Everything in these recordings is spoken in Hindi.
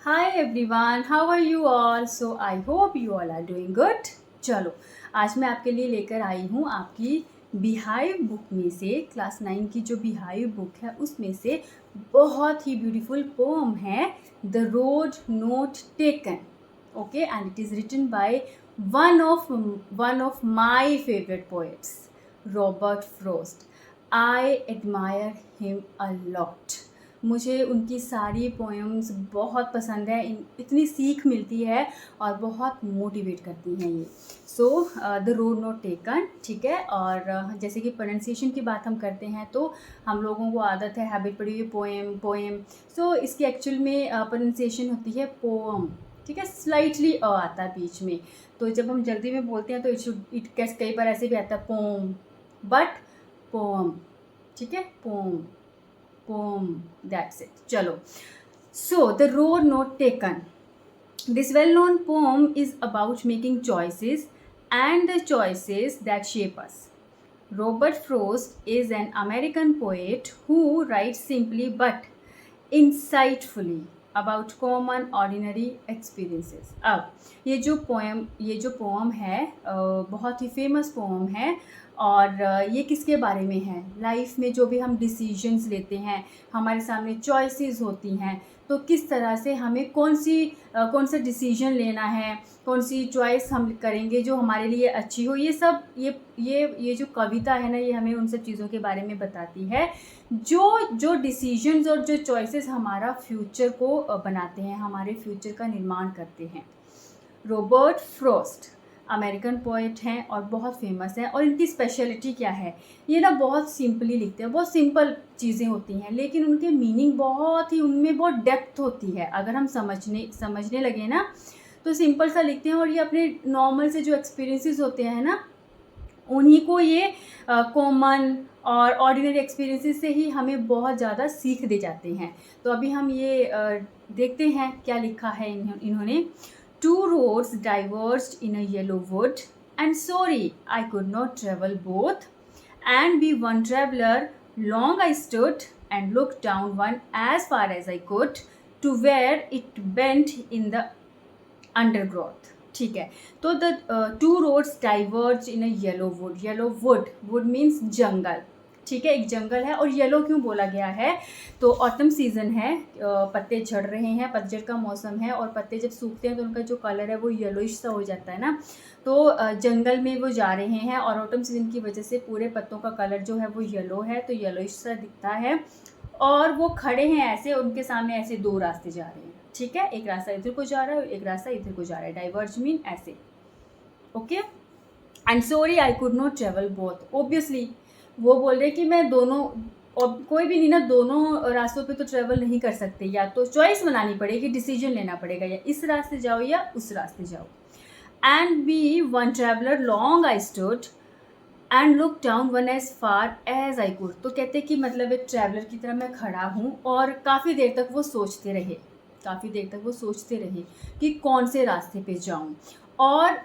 Hi everyone, how are you all? So I hope you all are doing good. चलो आज मैं आपके लिए लेकर आई हूँ आपकी बिहाइव बुक में से क्लास 9 की जो बिहाइव बुक है उसमें से बहुत ही ब्यूटीफुल पोम है the road not taken. Okay, and it is written by one of my favorite poets, Robert Frost. I admire him a lot. मुझे उनकी सारी पोएम्स बहुत पसंद है. इतनी सीख मिलती है और बहुत मोटिवेट करती हैं ये. So the road not taken, ठीक है. और जैसे कि प्रोनाउंसिएशन की बात हम करते हैं तो हम लोगों को आदत है, हैबिट पड़ी हुई पोएम पोएम. सो इसकी एक्चुअल में प्रोनाउंसिएशन होती है पोम, ठीक है. स्लाइटली आता है बीच में, तो जब हम जल्दी में बोलते हैं तो इट कई बार ऐसे भी आता है पोम, बट पोम, ठीक है. Poem poem, that's it. चलो, so the road not taken. This well-known poem is about making choices and the choices that shape us. Robert Frost is an American poet who writes simply but insightfully about common ordinary experiences. अब ये जो पोम है बहुत ही फेमस पोम है. और ये किसके बारे में है? लाइफ में जो भी हम डिसीजंस लेते हैं, हमारे सामने चॉइसेस होती हैं, तो किस तरह से हमें कौन सा डिसीजन लेना है, कौन सी चॉइस हम करेंगे जो हमारे लिए अच्छी हो. ये सब ये जो कविता है ना, ये हमें उन सब चीज़ों के बारे में बताती है जो डिसीजंस और जो चॉइसेस हमारा फ्यूचर को बनाते हैं, हमारे फ्यूचर का निर्माण करते हैं. रॉबर्ट फ्रॉस्ट अमेरिकन पोएट हैं और बहुत फेमस हैं. और इनकी स्पेशलिटी क्या है? ये ना बहुत सिंपली लिखते हैं, बहुत सिंपल चीज़ें होती हैं, लेकिन उनके मीनिंग उनमें बहुत डेप्थ होती है. अगर हम समझने लगे ना तो सिंपल सा लिखते हैं. और ये अपने नॉर्मल से जो एक्सपीरियंसेस होते हैं ना, उन्हीं को ये कॉमन और ऑर्डिनरी एक्सपीरियंसेस से ही हमें बहुत ज़्यादा सीख दे जाते हैं. तो अभी हम ये देखते हैं क्या लिखा है इन्होंने. Two roads diverged in a yellow wood, and sorry I could not travel both. And be one traveler, long I stood and looked down one as far as I could, to where it bent in the undergrowth. ठीक है. तो the two roads diverge in a yellow wood. Yellow wood means जंगल, ठीक है. एक जंगल है. और येलो क्यों बोला गया है? तो ऑटम सीज़न है, पत्ते झड़ रहे हैं, पतझड़ का मौसम है, और पत्ते जब सूखते हैं तो उनका जो कलर है वो येलोइश सा हो जाता है ना. तो जंगल में वो जा रहे हैं और ऑटम सीज़न की वजह से पूरे पत्तों का कलर जो है वो येलो है, तो येलोइश सा दिखता है. और वो खड़े हैं ऐसे, उनके सामने ऐसे दो रास्ते जा रहे हैं, ठीक है. एक रास्ता इधर को जा रहा है, एक रास्ता इधर को जा रहा है. डाइवर्ज मीन ऐसे. Okay. And sorry I could not travel both. Obviously वो बोल रहे कि मैं दोनों, और कोई भी नहीं ना, दोनों रास्तों पे तो ट्रेवल नहीं कर सकते. या तो चॉइस बनानी पड़ेगी, डिसीजन लेना पड़ेगा, या इस रास्ते जाओ या उस रास्ते जाओ. And be one traveller long I stood and look down one as far as I could. तो कहते कि मतलब एक ट्रैवलर की तरह मैं खड़ा हूँ, और काफ़ी देर तक वो सोचते रहे कि कौन से रास्ते पे जाऊँ. और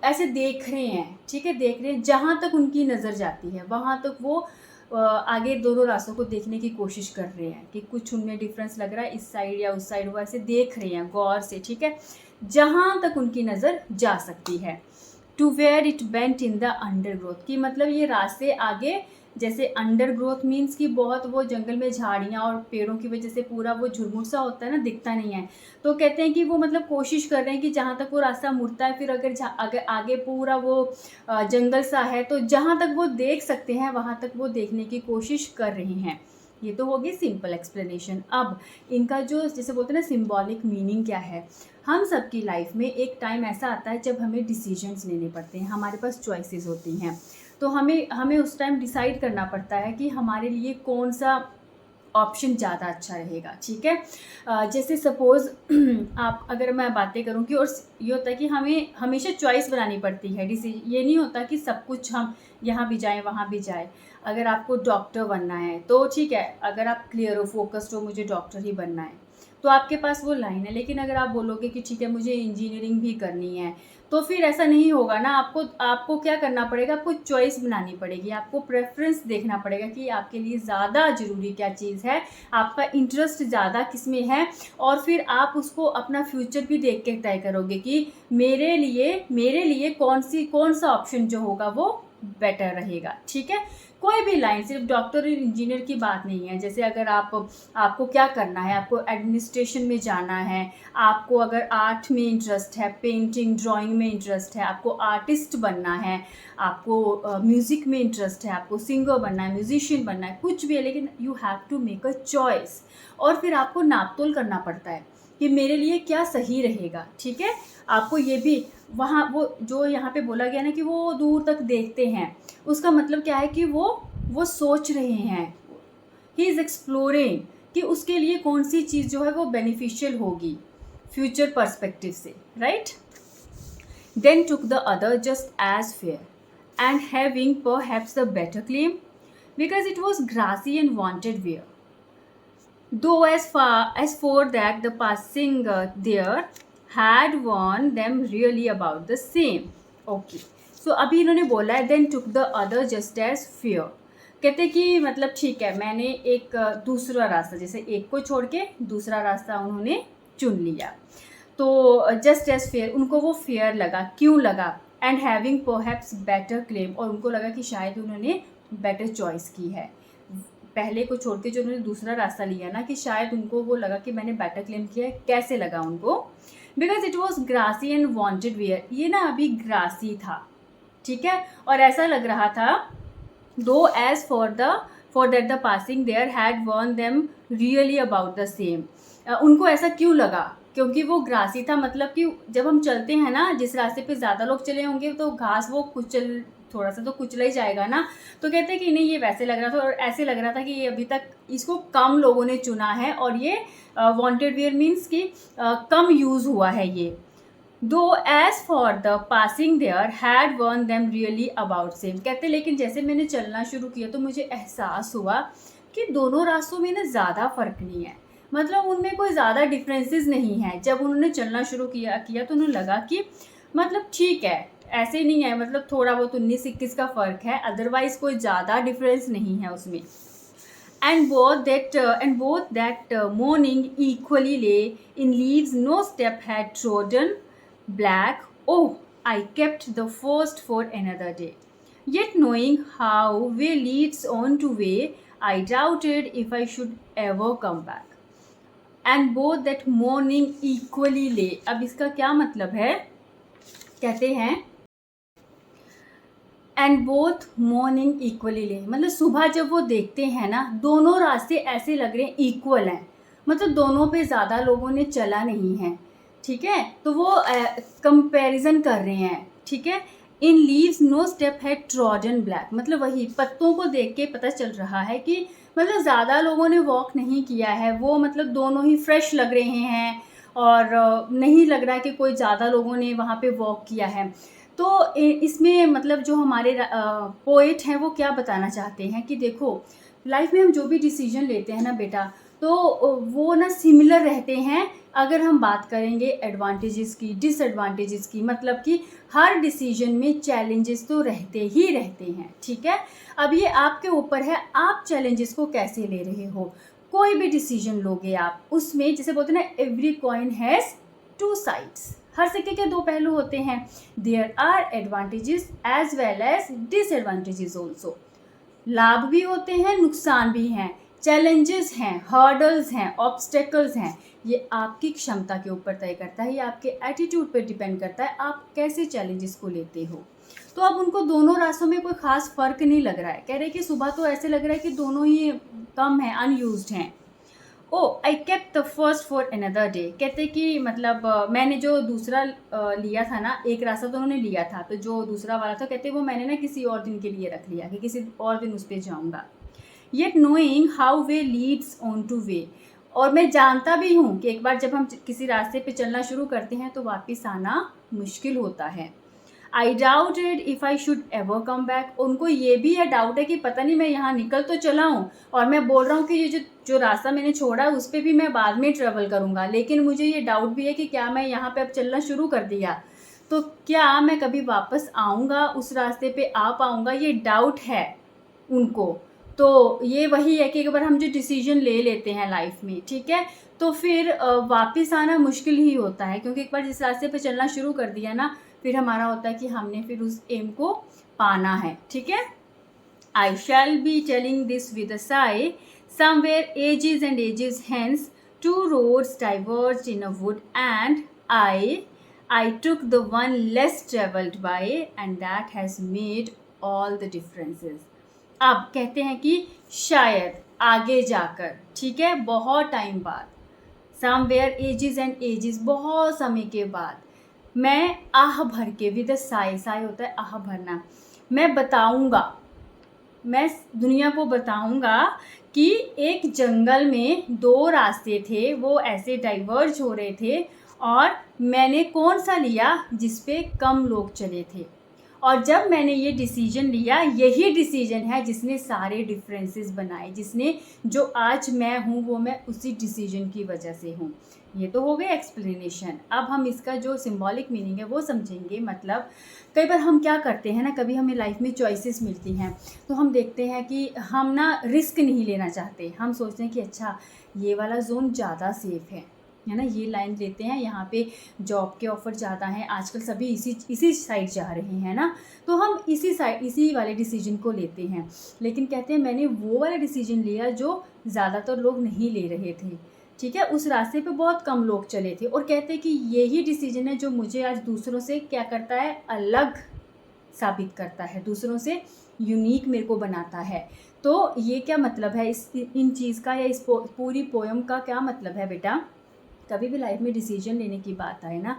ऐसे देख रहे हैं, ठीक है, देख रहे हैं जहाँ तक उनकी नज़र जाती है वहाँ तक वो आगे दोनों रास्तों को देखने की कोशिश कर रहे हैं कि कुछ उनमें डिफरेंस लग रहा है इस साइड या उस साइड. वो ऐसे देख रहे हैं गौर से, ठीक है, जहाँ तक उनकी नज़र जा सकती है. To where it bent in the undergrowth, की मतलब ये रास्ते आगे, जैसे अंडरग्रोथ मीन्स कि बहुत वो जंगल में झाड़ियाँ और पेड़ों की वजह से पूरा वो झुरमुट सा होता है ना, दिखता नहीं है. तो कहते हैं कि वो मतलब कोशिश कर रहे हैं कि जहाँ तक वो रास्ता मुड़ता है, फिर अगर आगे पूरा वो जंगल सा है, तो जहाँ तक वो देख सकते हैं वहाँ तक वो देखने की कोशिश कर रहे हैं. ये तो होगी सिंपल एक्सप्लेनेशन. अब इनका जो जैसे बोलते हैं ना सिंबॉलिक मीनिंग क्या है. हम सबकी लाइफ में एक टाइम ऐसा आता है जब हमें डिसीजंस लेने पड़ते हैं, हमारे पास चॉइसेस होती हैं. तो हमें उस टाइम डिसाइड करना पड़ता है कि हमारे लिए कौन सा ऑप्शन ज़्यादा अच्छा रहेगा, ठीक है. जैसे सपोज़ आप, अगर मैं बातें करूँ कि, और ये होता है कि हमें हमेशा चॉइस बनानी पड़ती है. ये नहीं होता कि सब कुछ हम यहाँ भी जाएँ वहाँ भी जाए. अगर आपको डॉक्टर बनना है तो ठीक है, अगर आप क्लियर हो, फोकस्ड हो, मुझे डॉक्टर ही बनना है, तो आपके पास वो लाइन है। लेकिन अगर आप बोलोगे कि ठीक है मुझे इंजीनियरिंग भी करनी है, तो फिर ऐसा नहीं होगा ना। आपको क्या करना पड़ेगा, आपको चॉइस बनानी पड़ेगी, आपको प्रेफरेंस देखना पड़ेगा कि आपके लिए ज़्यादा ज़रूरी क्या चीज़ है, आपका इंटरेस्ट ज़्यादा किस में है, और फिर आप उसको अपना फ्यूचर भी देख के तय करोगे कि मेरे लिए कौन सा ऑप्शन जो होगा वो बेटर रहेगा। ठीक है, कोई भी लाइन, सिर्फ डॉक्टर और इंजीनियर की बात नहीं है। जैसे अगर आपको क्या करना है, आपको एडमिनिस्ट्रेशन में जाना है, आपको अगर आर्ट में इंटरेस्ट है, पेंटिंग ड्राइंग में इंटरेस्ट है, आपको आर्टिस्ट बनना है, आपको म्यूज़िक में इंटरेस्ट है, आपको सिंगर बनना है, म्यूजिशियन बनना है, कुछ भी है, लेकिन you have to make a choice. और फिर आपको नापतोल करना पड़ता है कि मेरे लिए क्या सही रहेगा। ठीक है, आपको ये भी वहाँ वो जो यहाँ पे बोला गया ना कि वो दूर तक देखते हैं, उसका मतलब क्या है कि वो सोच रहे हैं, ही इज़ एक्सप्लोरिंग कि उसके लिए कौन सी चीज़ जो है वो बेनिफिशियल होगी फ्यूचर पर्सपेक्टिव से, right. Then took the other just as fair and having perhaps the better claim because it was grassy and wanted wear though as for that the passing there had warned them really about the same. Okay, so अभी इन्होंने बोला है then took the other just as fear, कहते कि मतलब ठीक है मैंने एक दूसरा रास्ता, जैसे एक को छोड़ के दूसरा रास्ता उन्होंने चुन लिया, तो जस्ट एज फेयर, उनको वो फेयर लगा, क्यों लगा, and having perhaps better claim, और उनको लगा कि शायद उन्होंने बेटर चॉइस की है, पहले को छोड़ के जो उन्होंने दूसरा रास्ता लिया ना, कि शायद उनको वो लगा कि मैंने बेटर क्लेम किया है। कैसे लगा उनको, because it was grassy and wanted wear, ये ना अभी ग्रासी था, ठीक है, और ऐसा लग रहा था though as for that the passing there had worn them really about the same. उनको ऐसा क्यों लगा, क्योंकि वो ग्रासी था, मतलब कि जब हम चलते हैं ना, जिस रास्ते पे ज़्यादा लोग चले होंगे तो घास वो थोड़ा सा तो कुचला ही जाएगा ना, तो कहते हैं कि नहीं ये वैसे लग रहा था, और ऐसे लग रहा था कि ये अभी तक इसको कम लोगों ने चुना है, और ये वांटेड वेयर मीन्स कि कम यूज़ हुआ है ये। दो as for the passing there had worn them really about same, कहते लेकिन जैसे मैंने चलना शुरू किया तो मुझे एहसास हुआ कि दोनों रास्तों में ना ज़्यादा फ़र्क नहीं है, मतलब उनमें कोई ज़्यादा डिफरेंसेस नहीं है। जब उन्होंने चलना शुरू किया तो उन्हें लगा कि मतलब ठीक है, ऐसे नहीं है, मतलब थोड़ा बहुत 19-21 का फ़र्क है, अदरवाइज़ कोई ज़्यादा डिफरेंस नहीं है उसमें। And both that morning equally lay in leaves, no step had trodden black. Oh, I kept the first for another day. Yet knowing how way leads on to way, I doubted if I should ever come back. And both that morning equally lay. अब इसका क्या मतलब है, कहते हैं एंड बोथ मॉर्निंग इक्वली ले, मतलब सुबह जब वो देखते हैं ना, दोनों रास्ते ऐसे लग रहे हैं इक्वल हैं, मतलब दोनों पे ज़्यादा लोगों ने चला नहीं है, ठीक है, तो वो कंपैरिजन कर रहे हैं, ठीक है। इन लीव्स नो स्टेप है ट्रॉडन ब्लैक, मतलब वही पत्तों को देख के पता चल रहा है कि मतलब ज़्यादा लोगों ने वॉक नहीं किया है, वो मतलब दोनों ही फ्रेश लग रहे हैं, और नहीं लग रहा है कि कोई ज़्यादा लोगों ने वहाँ पे वॉक किया है। तो इसमें मतलब जो हमारे पोएट हैं वो क्या बताना चाहते हैं कि देखो लाइफ में हम जो भी डिसीजन लेते हैं ना बेटा, तो वो ना सिमिलर रहते हैं अगर हम बात करेंगे एडवांटेजेस की, डिसएडवांटेजेस की, मतलब कि हर डिसीजन में चैलेंजेस तो रहते ही रहते हैं, ठीक है। अब ये आपके ऊपर है, आप चैलेंजेस को कैसे ले रहे हो। कोई भी डिसीजन लोगे आप, उसमें जैसे बोलते हैं ना, every coin has two sides, हर सिक्के के दो पहलू होते हैं। There are advantages as well as disadvantages also, लाभ भी होते हैं, नुकसान भी हैं, चैलेंजेस हैं, हर्डल्स हैं, ऑब्स्टेकल्स हैं। ये आपकी क्षमता के ऊपर तय करता है, ये आपके एटीट्यूड पर डिपेंड करता है, आप कैसे चैलेंजेस को लेते हो। तो अब उनको दोनों रास्तों में कोई ख़ास फ़र्क नहीं लग रहा है, कह रहे कि सुबह तो ऐसे लग रहा है कि दोनों ही कम हैं, अनयूज्ड हैं। Oh I kept the first for another day, कहते कि मतलब मैंने जो दूसरा लिया था ना, एक रास्ता तो उन्होंने लिया था, तो जो दूसरा वाला था कहते वो मैंने ना किसी और दिन के लिए रख लिया कि किसी और दिन उस पर जाऊँगा। Yet knowing how way Leeds on two way, और मैं जानता भी हूँ कि एक बार जब हम किसी रास्ते पे चलना शुरू करते हैं तो वापस आना मुश्किल होता है। आई doubted if I should ever come back. उनको ये भी है, डाउट है कि पता नहीं मैं यहाँ निकल तो चला हूँ और मैं बोल रहा हूँ कि ये जो रास्ता मैंने छोड़ा है उस पर भी मैं बाद में ट्रेवल करूँगा, लेकिन मुझे ये डाउट भी है कि क्या मैं यहाँ पे अब चलना शुरू कर दिया तो क्या मैं कभी वापस आऊँगा, उस रास्ते पे आ पाऊँगा, ये डाउट है उनको। तो ये वही है कि एक बार हम जो डिसीजन ले लेते हैं लाइफ में, ठीक है, तो फिर वापस आना मुश्किल ही होता है, क्योंकि एक बार जिस रास्ते पे चलना शुरू कर दिया ना, फिर हमारा होता है कि हमने फिर उस एम को पाना है, ठीक है। I shall be telling this with a sigh, somewhere ages and ages hence two roads diverged in a wood and I took the one less traveled by and that has made all the differences. अब कहते हैं कि शायद आगे जाकर, ठीक है, बहुत टाइम बाद, समवेयर एजेस एंड एजेस, बहुत समय के बाद, मैं आह भर के, विद साई, साई होता है आह भरना, मैं बताऊंगा, मैं दुनिया को बताऊंगा कि एक जंगल में दो रास्ते थे, वो ऐसे डाइवर्ज हो रहे थे और मैंने कौन सा लिया जिस पे कम लोग चले थे, और जब मैंने ये डिसीजन लिया, यही डिसीजन है जिसने सारे डिफरेंसेस बनाए, जिसने जो आज मैं हूँ वो मैं उसी डिसीजन की वजह से हूँ। ये तो हो गया एक्सप्लेनेशन। अब हम इसका जो सिंबॉलिक मीनिंग है वो समझेंगे। मतलब कई बार हम क्या करते हैं ना, कभी हमें लाइफ में चॉइसेस मिलती हैं तो हम देखते हैं कि हम ना रिस्क नहीं लेना चाहते, हम सोचते हैं कि अच्छा ये वाला जोन ज़्यादा सेफ़ है ना, ये लाइन लेते हैं, यहाँ पे जॉब के ऑफ़र ज़्यादा हैं, आजकल सभी इसी साइड जा रहे हैं ना, तो हम इसी वाले डिसीजन को लेते हैं। लेकिन कहते हैं मैंने वो वाला डिसीजन लिया जो ज़्यादातर लोग नहीं ले रहे थे, ठीक है, उस रास्ते पे बहुत कम लोग चले थे, और कहते हैं कि यही डिसीजन है जो मुझे आज दूसरों से क्या करता है, अलग साबित करता है, दूसरों से यूनिक मेरे को बनाता है। तो ये क्या मतलब है इन चीज़ का, या इस पूरी पोएम का क्या मतलब है बेटा, कभी भी लाइफ में डिसीजन लेने की बात आए ना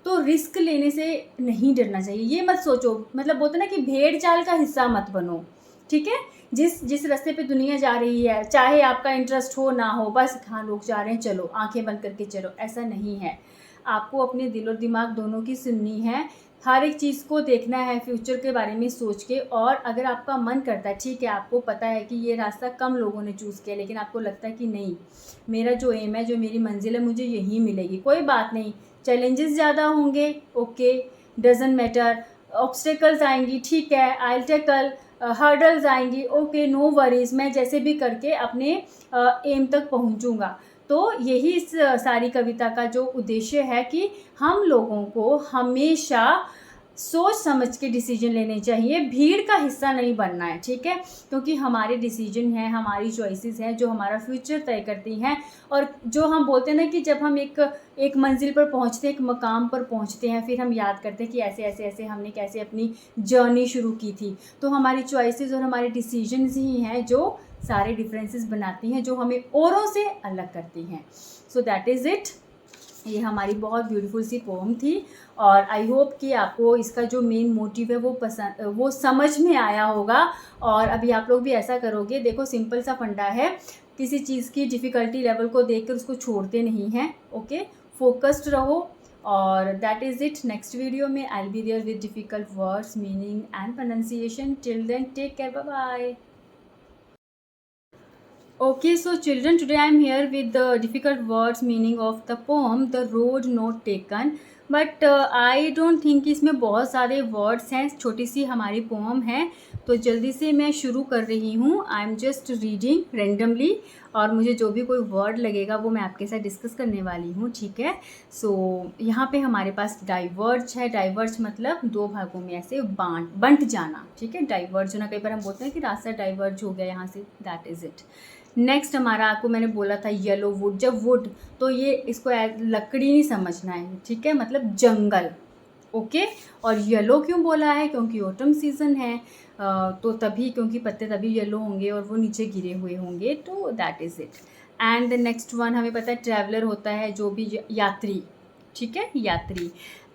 तो रिस्क लेने से नहीं डरना चाहिए। ये मत सोचो, मतलब बोलते ना कि भेड़ चाल का हिस्सा मत बनो, ठीक है। जिस रास्ते पे दुनिया जा रही है, चाहे आपका इंटरेस्ट हो ना हो, बस हाँ लोग जा रहे हैं चलो, आंखें बंद करके चलो, ऐसा नहीं है। आपको अपने दिल और दिमाग दोनों की सुननी है, हर एक चीज़ को देखना है फ्यूचर के बारे में सोच के। और अगर आपका मन करता है, ठीक है, आपको पता है कि ये रास्ता कम लोगों ने चूज़ किया, लेकिन आपको लगता है कि नहीं, मेरा जो एम है, जो मेरी मंजिल है, मुझे यही मिलेगी, कोई बात नहीं, चैलेंजेस ज़्यादा होंगे, ओके, डजेंट मैटर, ऑब्स्टेकल्स आएंगी, ठीक है, आई विल टैकल, हर्डल्स आएंगी, ओके, नो वरीज, मैं जैसे भी करके अपने एम तक पहुंचूंगा। तो यही इस सारी कविता का जो उद्देश्य है कि हम लोगों को हमेशा सोच समझ के डिसीजन लेने चाहिए, भीड़ का हिस्सा नहीं बनना है, ठीक है, क्योंकि हमारे डिसीजन हैं, हमारी चॉइसेस हैं जो हमारा फ्यूचर तय करती हैं। और जो हम बोलते हैं ना कि जब हम एक मंजिल पर पहुंचते हैं, एक मकाम पर पहुंचते हैं, फिर हम याद करते हैं कि ऐसे ऐसे ऐसे हमने कैसे अपनी जर्नी शुरू की थी। तो हमारी चॉइसेस और हमारे डिसीजंस ही हैं जो सारे डिफरेंसेस बनाती हैं, जो हमें औरों से अलग करती हैं। So that is it. ये हमारी बहुत ब्यूटीफुल सी पोम थी, और आई होप कि आपको इसका जो मेन मोटिव है वो समझ में आया होगा। और अभी आप लोग भी ऐसा करोगे। देखो सिंपल सा फंडा है, किसी चीज़ की डिफ़िकल्टी लेवल को देखकर उसको छोड़ते नहीं हैं, ओके, फोकस्ड रहो। और that is it. Next video में I will be there with difficult words, meaning and pronunciation. Till then take care, bye bye. Okay, so children, today I am here with the difficult words meaning of the poem The Road Not Taken. But I don't think इसमें बहुत सारे वर्ड्स हैं, छोटी सी हमारी पोम है, तो जल्दी से मैं शुरू कर रही हूँ। I am just reading randomly, और मुझे जो भी कोई वर्ड लगेगा वो मैं आपके साथ डिस्कस करने वाली हूँ, ठीक है। सो यहाँ पे हमारे पास डाइवर्ज है। डाइवर्ज मतलब दो भागों में ऐसे बंट जाना, ठीक है, डाइवर्ज होना। कई बार हम बोलते हैं कि रास्ता डाइवर्ज हो गया यहाँ से, दैट इज़ इट। नेक्स्ट हमारा, आपको मैंने बोला था येलो वुड, जब वुड तो ये इसको लकड़ी नहीं समझना है, ठीक है, मतलब जंगल, ओके। और येलो क्यों बोला है, क्योंकि ऑटम सीजन है, तो तभी, क्योंकि पत्ते तभी येलो होंगे और वो नीचे गिरे हुए होंगे, तो that is it. And the next one हमें पता है ट्रैवलर होता है जो भी यात्री, ठीक है, यात्री।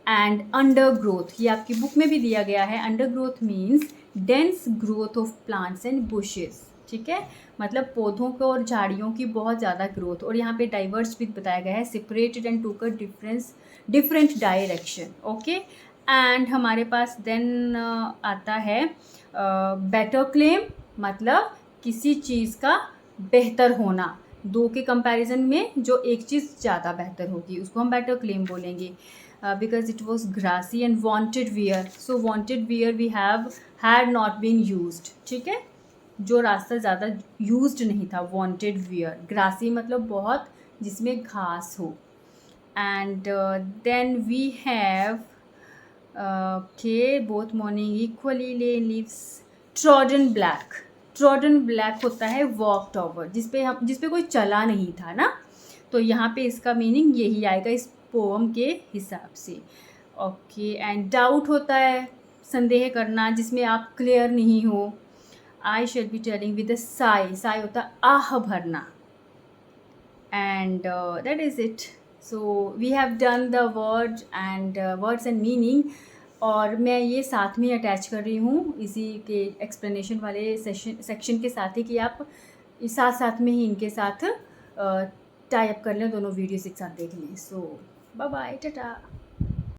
एंड अंडर ग्रोथ, ये आपकी बुक में भी दिया गया है। Under growth means dense growth of plants and bushes, ठीक है, मतलब पौधों को और झाड़ियों की बहुत ज़्यादा ग्रोथ। और यहाँ पे डाइवर्स भी बताया गया है, सेपरेटेड एंड टूक a different direction, okay. And हमारे पास देन आता है बेटर क्लेम, मतलब किसी चीज़ का बेहतर होना, दो के कंपैरिजन में जो एक चीज़ ज़्यादा बेहतर होगी उसको हम बेटर क्लेम बोलेंगे. Because it was grassy and wanted wear, so wanted wear we have had not been used. ठीक है, जो रास्ता ज़्यादा यूज्ड नहीं था, वॉन्टेड वियर. ग्रासी मतलब बहुत जिसमें घास हो. And then we have both morning equally lay leaves trodden black. Trodden black होता है वॉकड ओवर, जिस पे कोई चला नहीं था ना, तो यहाँ पे इसका मीनिंग यही आएगा इस पोम के हिसाब से. ओके, एंड डाउट होता है संदेह करना जिसमें आप क्लियर नहीं हो. I shall be telling with a Sai. Sai होता है आह भरना. and that is it. So we have done the words and meaning, और मैं ये साथ में अटैच कर रही हूँ इसी के एक्सप्लेनेशन वाले सेक्शन के साथ ही, कि आप साथ में ही इनके साथ टाई अप कर लें, दोनों वीडियोस एक साथ देख लें. सो बाय बाय, टाटा.